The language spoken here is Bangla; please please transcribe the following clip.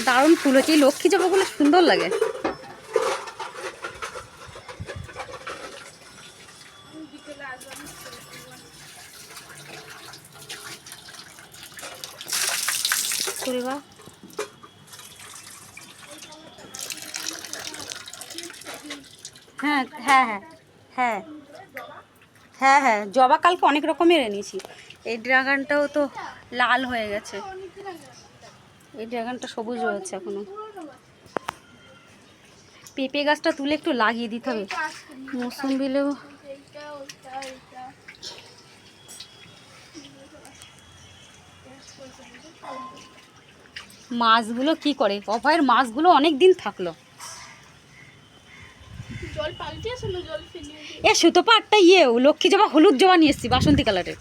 দারুণ ফুল হচ্ছে, এই লক্ষ্মী জবাগুলো সুন্দর লাগে। হ্যাঁ হ্যাঁ হ্যাঁ হ্যাঁ হ্যাঁ হ্যাঁ, জবা কালকে অনেক রকমের এনেছি। এই ড্রাগনটাও তো লাল হয়ে গেছে, এই ড্রাগনটা সবুজ রয়েছে এখনো। পেঁপে গাছটা তুলে একটু লাগিয়ে দিতে হবে, মৌসুম্বিলেও। মাছগুলো কি করে, অভয়ের মাছগুলো অনেক দিন থাকলো। এ সুতোপা একটা লক্ষ্মী জবা হলুদ জবা নিয়ে এসছি বাসন্তী কালারের।